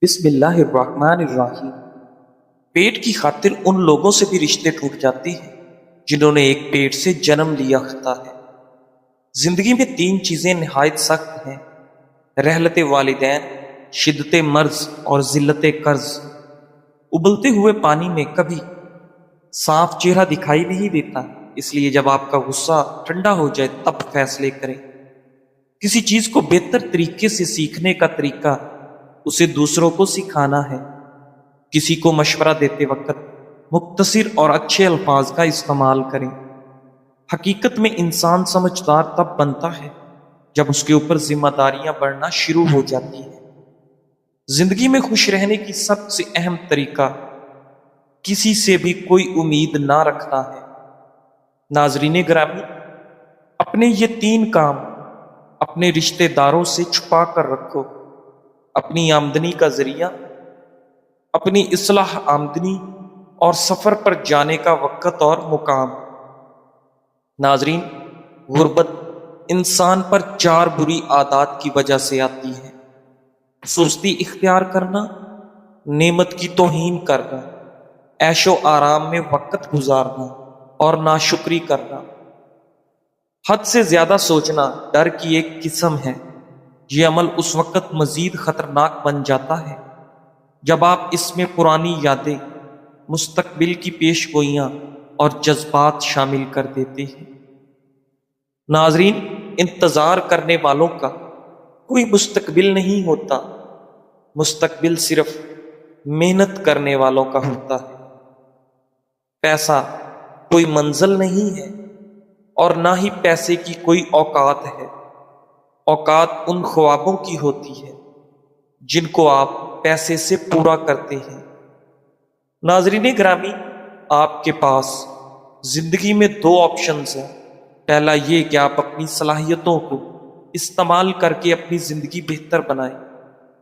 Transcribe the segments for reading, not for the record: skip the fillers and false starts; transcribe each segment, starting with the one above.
بسم اللہ الرحمن الرحیم۔ پیٹ کی خاطر ان لوگوں سے بھی رشتے ٹوٹ جاتے ہیں جنہوں نے ایک پیٹ سے جنم لیا ہوتا ہے۔ زندگی میں تین چیزیں نہایت سخت ہیں: رحلت والدین، شدت مرض اور ذلت قرض۔ ابلتے ہوئے پانی میں کبھی صاف چہرہ دکھائی نہیں دیتا، اس لیے جب آپ کا غصہ ٹھنڈا ہو جائے تب فیصلے کریں۔ کسی چیز کو بہتر طریقے سے سیکھنے کا طریقہ اسے دوسروں کو سکھانا ہے۔ کسی کو مشورہ دیتے وقت مختصر اور اچھے الفاظ کا استعمال کریں۔ حقیقت میں انسان سمجھدار تب بنتا ہے جب اس کے اوپر ذمہ داریاں بڑھنا شروع ہو جاتی ہیں۔ زندگی میں خوش رہنے کی سب سے اہم طریقہ کسی سے بھی کوئی امید نہ رکھنا ہے۔ ناظرین گرامی، اپنے یہ تین کام اپنے رشتہ داروں سے چھپا کر رکھو: اپنی آمدنی کا ذریعہ، اپنی اصلاح آمدنی اور سفر پر جانے کا وقت اور مقام۔ ناظرین، غربت انسان پر چار بری عادات کی وجہ سے آتی ہے: سستی اختیار کرنا، نعمت کی توہین کرنا، عیش و آرام میں وقت گزارنا اور ناشکری کرنا۔ حد سے زیادہ سوچنا ڈر کی ایک قسم ہے۔ یہ عمل اس وقت مزید خطرناک بن جاتا ہے جب آپ اس میں پرانی یادیں، مستقبل کی پیش گوئیاں اور جذبات شامل کر دیتے ہیں۔ ناظرین، انتظار کرنے والوں کا کوئی مستقبل نہیں ہوتا، مستقبل صرف محنت کرنے والوں کا ہوتا ہے۔ پیسہ کوئی منزل نہیں ہے اور نہ ہی پیسے کی کوئی اوقات ہے۔ اوقات ان خوابوں کی ہوتی ہے جن کو آپ پیسے سے پورا کرتے ہیں۔ ناظرین گرامی، آپ کے پاس زندگی میں دو آپشنز ہیں۔ پہلا یہ کہ آپ اپنی صلاحیتوں کو استعمال کر کے اپنی زندگی بہتر بنائیں۔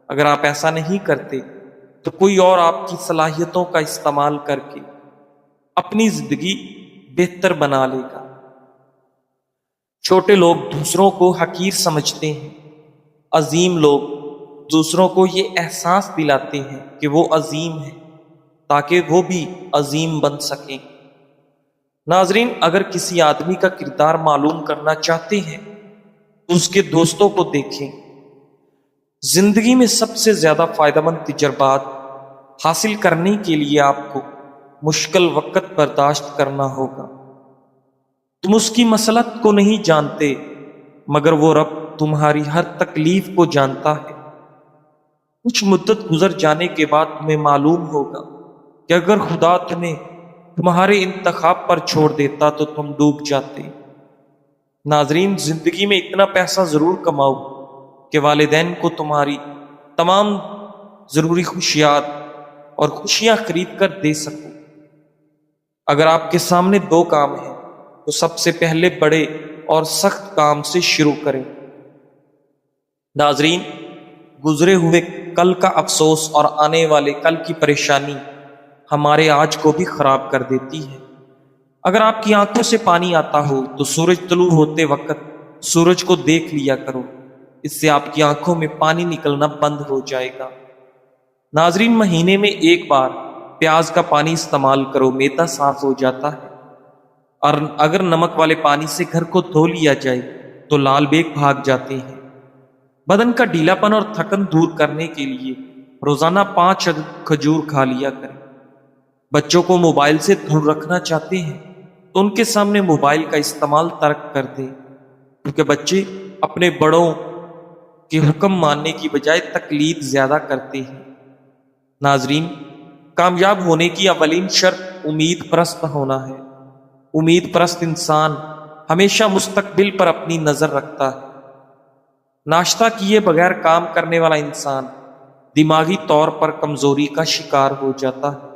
اگر آپ ایسا نہیں کرتے تو کوئی اور آپ کی صلاحیتوں کا استعمال کر کے اپنی زندگی بہتر بنا لے گا۔ چھوٹے لوگ دوسروں کو حقیر سمجھتے ہیں، عظیم لوگ دوسروں کو یہ احساس دلاتے ہیں کہ وہ عظیم ہیں تاکہ وہ بھی عظیم بن سکیں۔ ناظرین، اگر کسی آدمی کا کردار معلوم کرنا چاہتے ہیں تو اس کے دوستوں کو دیکھیں۔ زندگی میں سب سے زیادہ فائدہ مند تجربات حاصل کرنے کے لیے آپ کو مشکل وقت برداشت کرنا ہوگا۔ تم اس کی مصلحت کو نہیں جانتے، مگر وہ رب تمہاری ہر تکلیف کو جانتا ہے۔ کچھ مدت گزر جانے کے بعد تمہیں معلوم ہوگا کہ اگر خدا تمہیں تمہارے انتخاب پر چھوڑ دیتا تو تم ڈوب جاتے۔ ناظرین، زندگی میں اتنا پیسہ ضرور کماؤ کہ والدین کو تمہاری تمام ضروری خوشیات اور خوشیاں خرید کر دے سکو۔ اگر آپ کے سامنے دو کام ہیں تو سب سے پہلے بڑے اور سخت کام سے شروع کریں۔ ناظرین، گزرے ہوئے کل کا افسوس اور آنے والے کل کی پریشانی ہمارے آج کو بھی خراب کر دیتی ہے۔ اگر آپ کی آنکھوں سے پانی آتا ہو تو سورج طلوع ہوتے وقت سورج کو دیکھ لیا کرو، اس سے آپ کی آنکھوں میں پانی نکلنا بند ہو جائے گا۔ ناظرین، مہینے میں ایک بار پیاز کا پانی استعمال کرو، معدہ صاف ہو جاتا ہے۔ اور اگر نمک والے پانی سے گھر کو دھو لیا جائے تو لال بیگ بھاگ جاتے ہیں۔ بدن کا ڈھیلا پن اور تھکن دور کرنے کے لیے روزانہ 5 عدد کھجور کھا لیا کریں۔ بچوں کو موبائل سے دور رکھنا چاہتے ہیں تو ان کے سامنے موبائل کا استعمال ترک کر دیں، کیونکہ بچے اپنے بڑوں کے حکم ماننے کی بجائے تقلید زیادہ کرتے ہیں۔ ناظرین، کامیاب ہونے کی اولین شرط امید پرست ہونا ہے۔ امید پرست انسان ہمیشہ مستقبل پر اپنی نظر رکھتا ہے۔ ناشتہ کیے بغیر کام کرنے والا انسان دماغی طور پر کمزوری کا شکار ہو جاتا ہے۔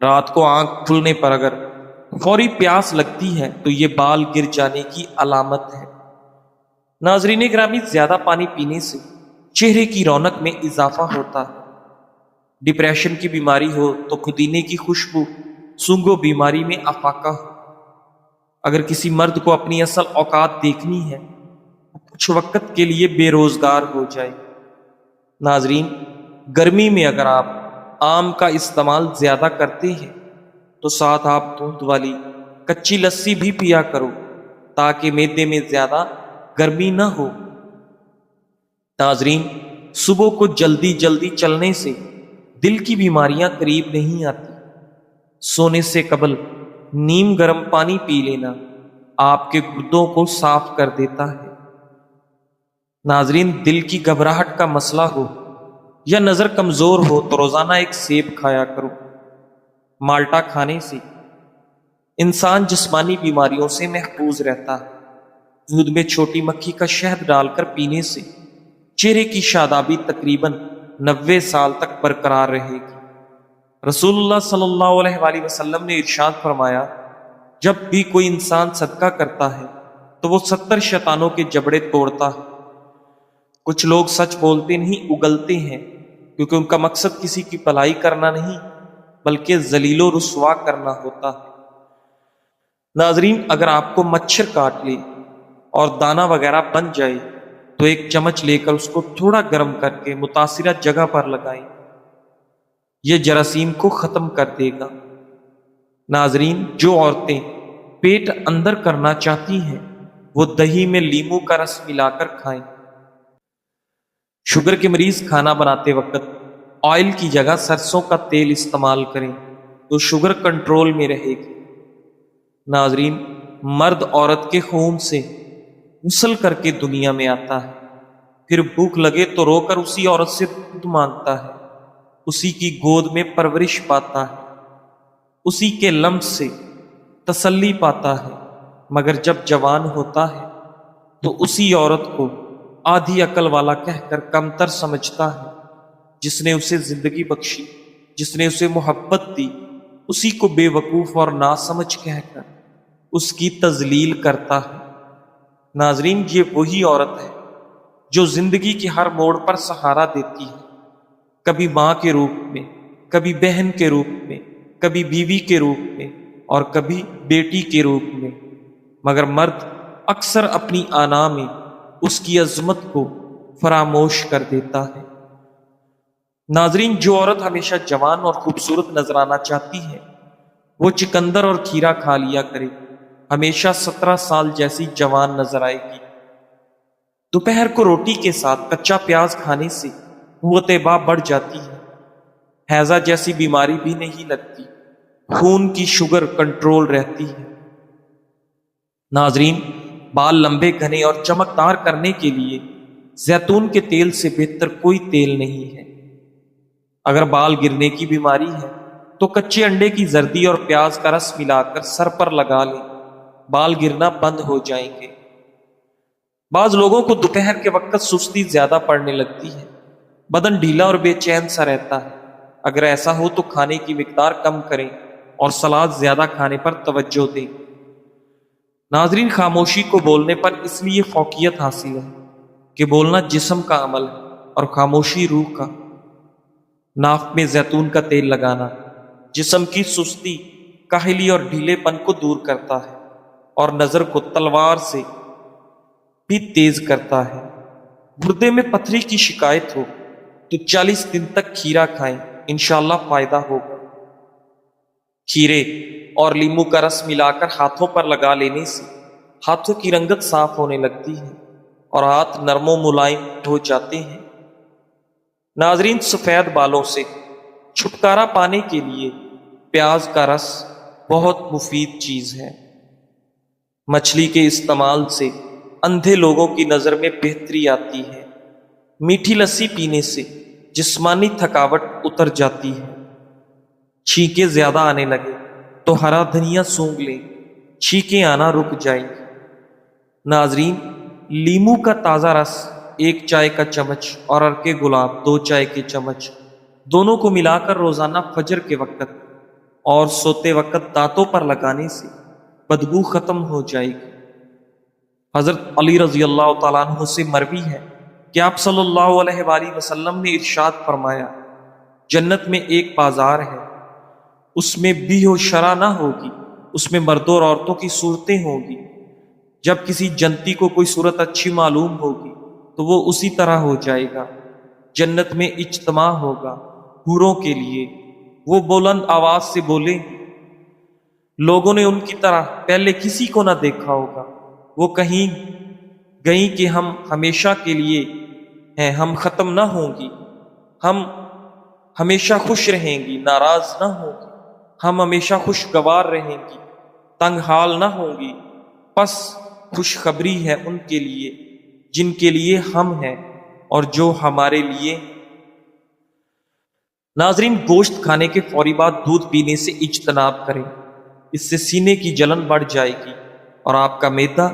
رات کو آنکھ کھلنے پر اگر فوری پیاس لگتی ہے تو یہ بال گر جانے کی علامت ہے۔ ناظرین گرامی، زیادہ پانی پینے سے چہرے کی رونق میں اضافہ ہوتا ہے۔ ڈپریشن کی بیماری ہو تو پودینے کی خوشبو سونگھو، بیماری میں افاقہ ہو۔ اگر کسی مرد کو اپنی اصل اوقات دیکھنی ہے، کچھ وقت کے لیے بے روزگار ہو جائے۔ ناظرین، گرمی میں اگر آپ آم کا استعمال زیادہ کرتے ہیں تو ساتھ آپ دودھ والی کچی لسی بھی پیا کرو تاکہ معدے میں زیادہ گرمی نہ ہو۔ ناظرین، صبح کو جلدی جلدی چلنے سے دل کی بیماریاں قریب نہیں آتی۔ سونے سے قبل نیم گرم پانی پی لینا آپ کے گردوں کو صاف کر دیتا ہے۔ ناظرین، دل کی گھبراہٹ کا مسئلہ ہو یا نظر کمزور ہو تو روزانہ ایک سیب کھایا کرو۔ مالٹا کھانے سے انسان جسمانی بیماریوں سے محفوظ رہتا ہے۔ دودھ میں چھوٹی مکھی کا شہد ڈال کر پینے سے چہرے کی شادابی تقریباً 90 سال تک برقرار رہے گی۔ رسول اللہ صلی اللہ علیہ وآلہ وسلم نے ارشاد فرمایا، جب بھی کوئی انسان صدقہ کرتا ہے تو وہ 70 شیطانوں کے جبڑے توڑتا ہے۔ کچھ لوگ سچ بولتے نہیں اگلتے ہیں کیونکہ ان کا مقصد کسی کی بھلائی کرنا نہیں بلکہ ذلیل و رسوا کرنا ہوتا ہے۔ ناظرین، اگر آپ کو مچھر کاٹ لے اور دانہ وغیرہ بن جائے تو ایک چمچ لے کر اس کو تھوڑا گرم کر کے متاثرہ جگہ پر لگائیں، یہ جراثیم کو ختم کر دے گا۔ ناظرین، جو عورتیں پیٹ اندر کرنا چاہتی ہیں وہ دہی میں لیموں کا رس ملا کر کھائیں۔ شوگر کے مریض کھانا بناتے وقت آئل کی جگہ سرسوں کا تیل استعمال کریں تو شوگر کنٹرول میں رہے گی۔ ناظرین، مرد عورت کے خون سے غسل کر کے دنیا میں آتا ہے، پھر بھوک لگے تو رو کر اسی عورت سے دودھ مانگتا ہے، اسی کی گود میں پرورش پاتا ہے، اسی کے لمس سے تسلی پاتا ہے، مگر جب جوان ہوتا ہے تو اسی عورت کو آدھی عقل والا کہہ کر کمتر سمجھتا ہے۔ جس نے اسے زندگی بخشی، جس نے اسے محبت دی، اسی کو بے وقوف اور ناسمجھ کہہ کر اس کی تذلیل کرتا ہے۔ ناظرین، یہ وہی عورت ہے جو زندگی کے ہر موڑ پر سہارا دیتی ہے، کبھی ماں کے روپ میں، کبھی بہن کے روپ میں، کبھی بیوی کے روپ میں اور کبھی بیٹی کے روپ میں، مگر مرد اکثر اپنی آنا میں اس کی عظمت کو فراموش کر دیتا ہے۔ ناظرین، جو عورت ہمیشہ جوان اور خوبصورت نظر آنا چاہتی ہے وہ چکندر اور کھیرا کھا لیا کرے، ہمیشہ 17 سال جیسی جوان نظر آئے گی۔ دوپہر کو روٹی کے ساتھ کچا پیاز کھانے سے قوت باء بڑھ جاتی ہے، ہیضہ جیسی بیماری بھی نہیں لگتی، خون کی شوگر کنٹرول رہتی ہے۔ ناظرین، بال لمبے گھنے اور چمکدار کرنے کے لیے زیتون کے تیل سے بہتر کوئی تیل نہیں ہے۔ اگر بال گرنے کی بیماری ہے تو کچے انڈے کی زردی اور پیاز کا رس ملا کر سر پر لگا لیں، بال گرنا بند ہو جائیں گے۔ بعض لوگوں کو دوپہر کے وقت سستی زیادہ پڑنے لگتی ہے، بدن ڈھیلا اور بے چین سا رہتا ہے۔ اگر ایسا ہو تو کھانے کی مقدار کم کریں اور سلاد زیادہ کھانے پر توجہ دیں۔ ناظرین، خاموشی کو بولنے پر اس لیے فوقیت حاصل ہے کہ بولنا جسم کا عمل ہے اور خاموشی روح کا۔ ناف میں زیتون کا تیل لگانا جسم کی سستی، کاہلی اور ڈھیلے پن کو دور کرتا ہے اور نظر کو تلوار سے بھی تیز کرتا ہے۔ گردے میں پتھری کی شکایت ہو تو 40 دن تک کھیرا کھائیں، انشاءاللہ فائدہ ہوگا۔ کھیرے اور لیموں کا رس ملا کر ہاتھوں پر لگا لینے سے ہاتھوں کی رنگت صاف ہونے لگتی ہے اور ہاتھ نرم و ملائم ہو جاتے ہیں۔ ناظرین، سفید بالوں سے چھٹکارا پانے کے لیے پیاز کا رس بہت مفید چیز ہے۔ مچھلی کے استعمال سے اندھے لوگوں کی نظر میں بہتری آتی ہے۔ میٹھی لسی پینے سے جسمانی تھکاوٹ اتر جاتی ہے۔ چھینکیں زیادہ آنے لگے تو ہرا دھنیا سونگھ لیں، چھینکیں آنا رک جائیں گی۔ ناظرین، لیموں کا تازہ رس 1 چائے کا چمچ اور عرق گلاب 2 چائے کے چمچ دونوں کو ملا کر روزانہ فجر کے وقت اور سوتے وقت دانتوں پر لگانے سے بدبو ختم ہو جائے گی۔ حضرت علی رضی اللہ تعالیٰ عنہ سے مروی ہے کہ آپ صلی اللہ علیہ وآلہ وسلم نے ارشاد فرمایا، جنت میں ایک بازار ہے، اس میں بیع و شرع نہ ہوگی، اس میں مردوں اور عورتوں کی صورتیں ہوں گی۔ جب کسی جنتی کو کوئی صورت اچھی معلوم ہوگی تو وہ اسی طرح ہو جائے گا، جنت میں اجتماع ہوگا حوروں کے لیے، وہ بلند آواز سے بولیں گی۔ لوگوں نے ان کی طرح پہلے کسی کو نہ دیکھا ہوگا، وہ کہیں گئیں کہ ہم ہمیشہ کے لیے ہیں، ہم ختم نہ ہوں گی، ہم ہمیشہ خوش رہیں گی، ناراض نہ ہوں گی، ہم ہمیشہ خوشگوار رہیں گی، تنگ حال نہ ہوں گی۔ پس خوشخبری ہے ان کے لیے جن کے لیے ہم ہیں اور جو ہمارے لیے۔ ناظرین، گوشت کھانے کے فوری بعد دودھ پینے سے اجتناب کریں، اس سے سینے کی جلن بڑھ جائے گی اور آپ کا معدہ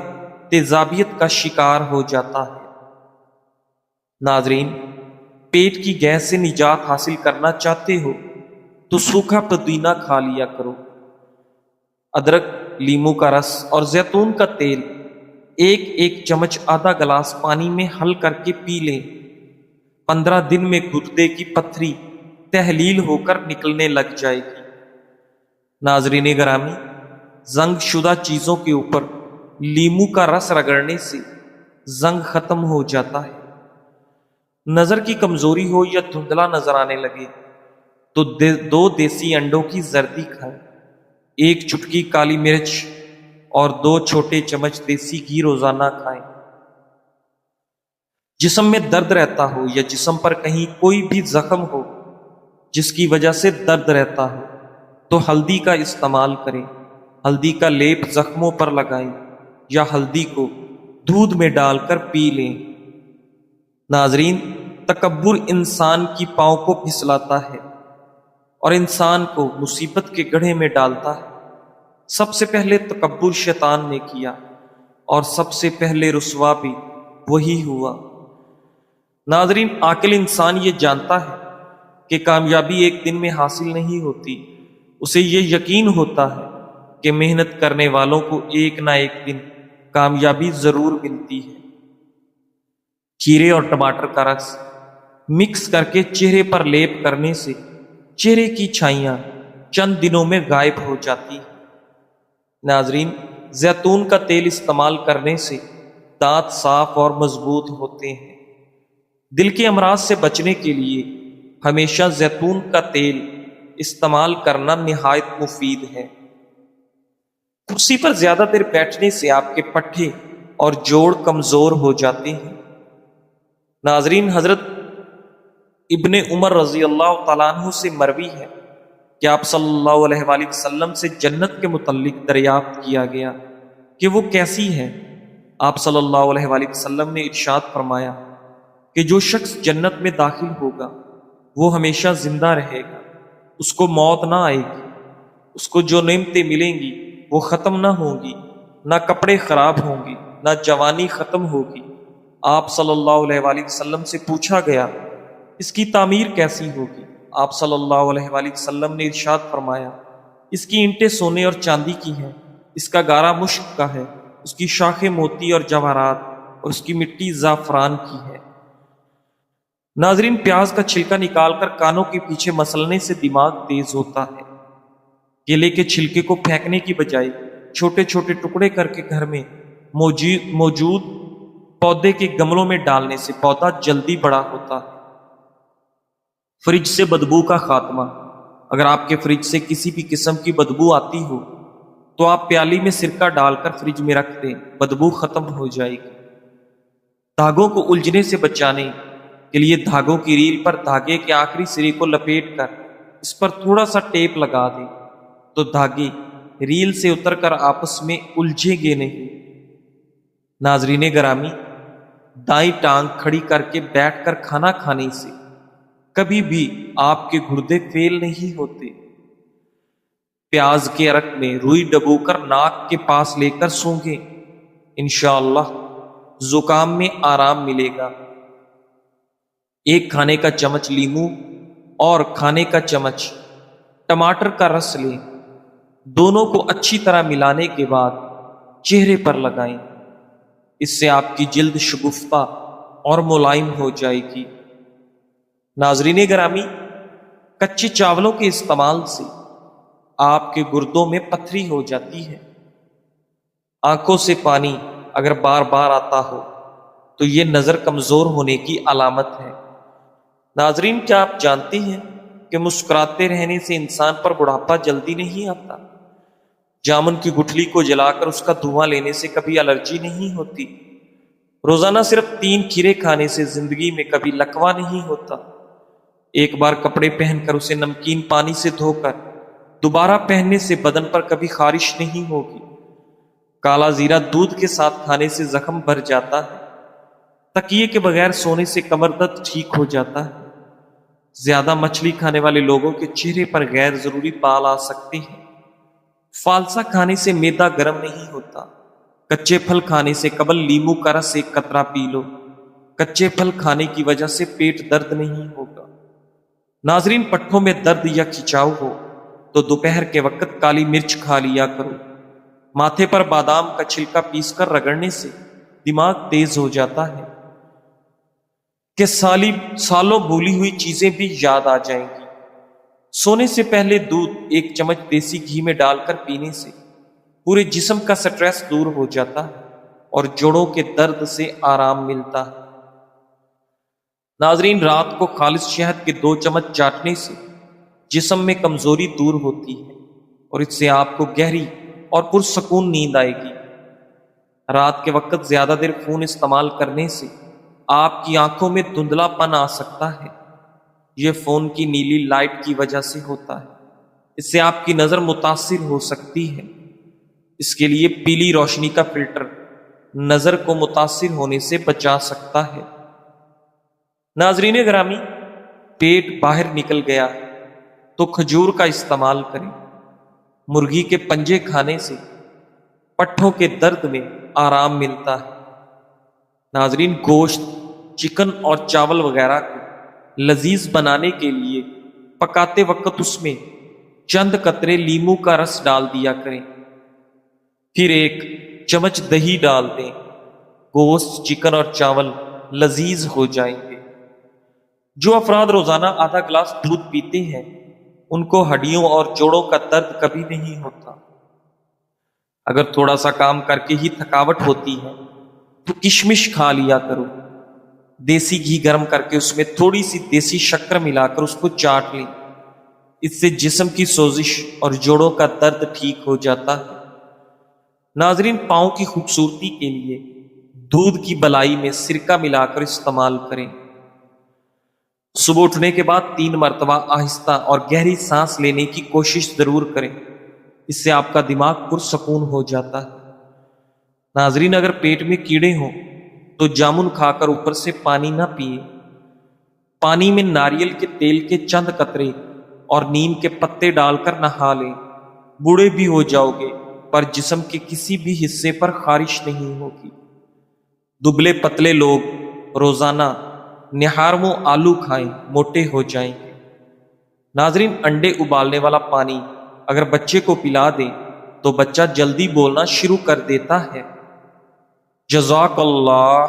تیزابیت کا شکار ہو جاتا ہے۔ ناظرین، پیٹ کی گیس سے نجات حاصل کرنا چاہتے ہو تو سوکھا پودینہ کھا لیا کرو۔ ادرک، لیموں کا رس اور زیتون کا تیل ایک ایک چمچ آدھا گلاس پانی میں حل کر کے پی لیں۔ 15 دن میں گردے کی پتھری تحلیل ہو کر نکلنے لگ جائے گی۔ ناظرین گرامی، زنگ شدہ چیزوں کے اوپر لیموں کا رس رگڑنے سے زنگ ختم ہو جاتا ہے۔ نظر کی کمزوری ہو یا دھندلا نظر آنے لگے تو 2 دیسی انڈوں کی زردی کھائیں، 1 چٹکی کالی مرچ اور 2 چھوٹے چمچ دیسی گھی روزانہ کھائیں۔ جسم میں درد رہتا ہو یا جسم پر کہیں کوئی بھی زخم ہو جس کی وجہ سے درد رہتا ہو تو ہلدی کا استعمال کریں۔ ہلدی کا لیپ زخموں پر لگائیں یا ہلدی کو دودھ میں ڈال کر پی لیں۔ ناظرین، تکبر انسان کی پاؤں کو پھسلاتا ہے اور انسان کو مصیبت کے گڑھے میں ڈالتا ہے۔ سب سے پہلے تکبر شیطان نے کیا اور سب سے پہلے رسوا بھی وہی ہوا۔ ناظرین، عاقل انسان یہ جانتا ہے کہ کامیابی ایک دن میں حاصل نہیں ہوتی، اسے یہ یقین ہوتا ہے کہ محنت کرنے والوں کو ایک نہ ایک دن کامیابی ضرور ملتی ہے۔ کھیرے اور ٹماٹر کا رس مکس کر کے چہرے پر لیپ کرنے سے چہرے کی چھائیاں چند دنوں میں غائب ہو جاتی ہیں۔ ناظرین، زیتون کا تیل استعمال کرنے سے دانت صاف اور مضبوط ہوتے ہیں۔ دل کے امراض سے بچنے کے لیے ہمیشہ زیتون کا تیل استعمال کرنا نہایت مفید ہے۔ کرسی پر زیادہ دیر بیٹھنے سے آپ کے پٹھے اور جوڑ کمزور ہو جاتے ہیں۔ ناظرین، حضرت ابن عمر رضی اللہ تعالیٰ عنہ سے مروی ہے کہ آپ صلی اللہ علیہ وآلہ وسلم سے جنت کے متعلق دریافت کیا گیا کہ وہ کیسی ہے۔ آپ صلی اللہ علیہ وآلہ وسلم نے ارشاد فرمایا کہ جو شخص جنت میں داخل ہوگا وہ ہمیشہ زندہ رہے گا، اس کو موت نہ آئے گی، اس کو جو نعمتیں ملیں گی وہ ختم نہ ہوں گی، نہ کپڑے خراب ہوں گے، نہ جوانی ختم ہوگی۔ آپ صلی اللہ علیہ وآلہ وسلم سے پوچھا گیا اس کی تعمیر کیسی ہوگی؟ آپ صلی اللہ علیہ وآلہ وسلم نے ارشاد فرمایا اس کی اینٹیں سونے اور چاندی کی ہیں، اس کا گارا مشک کا ہے، اس کی شاخیں موتی اور جواہرات اور اس کی مٹی زعفران کی ہے۔ ناظرین، پیاز کا چھلکا نکال کر کانوں کے پیچھے مسلنے سے دماغ تیز ہوتا ہے۔ کیلے کے چھلکے کو پھینکنے کی بجائے چھوٹے چھوٹے ٹکڑے کر کے گھر میں موجود پودے کے گملوں میں ڈالنے سے پودا جلدی بڑا ہوتا ہے۔ فریج سے بدبو کا خاتمہ۔ اگر آپ کے فریج سے کسی بھی قسم کی بدبو آتی ہو تو آپ پیالی میں سرکہ ڈال کر فریج میں رکھ دیں، بدبو ختم ہو جائے گی۔ دھاگوں کو الجھنے سے بچانے کے لیے دھاگوں کی ریل پر دھاگے کے آخری سرے کو لپیٹ کر اس پر تھوڑا سا ٹیپ لگا دیں تو دھاگے ریل سے اتر کر آپس میں الجھیں گے نہیں۔ ناظرین گرامی، دائیں ٹانگ کھڑی کر کے بیٹھ کر کھانا کھانے سے کبھی بھی آپ کے گردے فیل نہیں ہوتے۔ پیاز کے عرق میں روئی ڈبو کر ناک کے پاس لے کر سونگیں، انشاءاللہ زکام میں آرام ملے گا۔ 1 کھانے کا چمچ لیموں اور کھانے کا چمچ ٹماٹر کا رس لیں، دونوں کو اچھی طرح ملانے کے بعد چہرے پر لگائیں، اس سے آپ کی جلد شگفتہ اور ملائم ہو جائے گی۔ ناظرین گرامی، کچے چاولوں کے استعمال سے آپ کے گردوں میں پتھری ہو جاتی ہے۔ آنکھوں سے پانی اگر بار بار آتا ہو تو یہ نظر کمزور ہونے کی علامت ہے۔ ناظرین، کیا آپ جانتے ہیں کہ مسکراتے رہنے سے انسان پر بڑھاپا جلدی نہیں آتا؟ جامن کی گٹھلی کو جلا کر اس کا دھواں لینے سے کبھی الرجی نہیں ہوتی۔ روزانہ صرف 3 کھیرے کھانے سے زندگی میں کبھی لکوہ نہیں ہوتا۔ ایک بار کپڑے پہن کر اسے نمکین پانی سے دھو کر دوبارہ پہننے سے بدن پر کبھی خارش نہیں ہوگی۔ کالا زیرہ دودھ کے ساتھ کھانے سے زخم بھر جاتا ہے۔ تکیے کے بغیر سونے سے کمر درد ٹھیک ہو جاتا ہے۔ زیادہ مچھلی کھانے والے لوگوں کے چہرے پر غیر ضروری بال آ سکتے ہیں۔ فالسا کھانے سے معدہ گرم نہیں ہوتا۔ کچے پھل کھانے سے قبل لیموں کا رس 1 قطرہ پی لو۔ کچے پھل کھانے کی وجہ سے پیٹ درد نہیں ہوگا۔ ناظرین، پٹھوں میں درد یا کھچاؤ ہو تو دوپہر کے وقت کالی مرچ کھا لیا کرو۔ ماتھے پر بادام کا چھلکا پیس کر رگڑنے سے دماغ تیز ہو جاتا ہے کہ سالوں بھولی ہوئی چیزیں بھی یاد آ جائیں گی۔ سونے سے پہلے دودھ 1 چمچ دیسی گھی میں ڈال کر پینے سے پورے جسم کا سٹریس دور ہو جاتا ہے اور جوڑوں کے درد سے آرام ملتا ہے۔ ناظرین، رات کو خالص شہد کے 2 چمچ چاٹنے سے جسم میں کمزوری دور ہوتی ہے اور اس سے آپ کو گہری اور پرسکون نیند آئے گی۔ رات کے وقت زیادہ دیر فون استعمال کرنے سے آپ کی آنکھوں میں دھندلا پن آ سکتا ہے۔ یہ فون کی نیلی لائٹ کی وجہ سے ہوتا ہے۔ اس سے آپ کی نظر متاثر ہو سکتی ہے۔ اس کے لیے پیلی روشنی کا فلٹر نظر کو متاثر ہونے سے بچا سکتا ہے۔ ناظرین گرامی، پیٹ باہر نکل گیا تو کھجور کا استعمال کریں۔ مرغی کے پنجے کھانے سے پٹھوں کے درد میں آرام ملتا ہے۔ ناظرین، گوشت، چکن اور چاول وغیرہ کو لذیذ بنانے کے لیے پکاتے وقت اس میں چند قطرے لیموں کا رس ڈال دیا کریں، پھر 1 چمچ دہی ڈال دیں۔ گوشت، چکن اور چاول لذیذ ہو جائیں گے۔ جو افراد روزانہ آدھا گلاس دودھ پیتے ہیں ان کو ہڈیوں اور جوڑوں کا درد کبھی نہیں ہوتا۔ اگر تھوڑا سا کام کر کے ہی تھکاوٹ ہوتی ہے تو کشمش کھا لیا کرو۔ دیسی گھی گرم کر کے اس میں تھوڑی سی دیسی شکر ملا کر اس کو چاٹ لیں۔ اس سے جسم کی سوزش اور جوڑوں کا درد ٹھیک ہو جاتا ہے۔ ناظرین، پاؤں کی خوبصورتی کے لیے دودھ کی بلائی میں سرکہ ملا کر استعمال کریں۔ صبح اٹھنے کے بعد 3 مرتبہ آہستہ اور گہری سانس لینے کی کوشش ضرور کریں۔ اس سے آپ کا دماغ پرسکون ہو جاتا ہے۔ ناظرین، اگر پیٹ میں کیڑے ہوں تو جامن کھا کر اوپر سے پانی نہ پیئے۔ پانی میں ناریل کے تیل کے چند قطرے اور نیم کے پتے ڈال کر نہا لیں۔ بوڑھے بھی ہو جاؤ گے پر جسم کے کسی بھی حصے پر خارش نہیں ہوگی۔ دبلے پتلے لوگ روزانہ نہارمو آلو کھائیں، موٹے ہو جائیں گے۔ ناظرین، انڈے ابالنے والا پانی اگر بچے کو پلا دیں تو بچہ جلدی بولنا شروع کر دیتا ہے۔ جزاک اللہ۔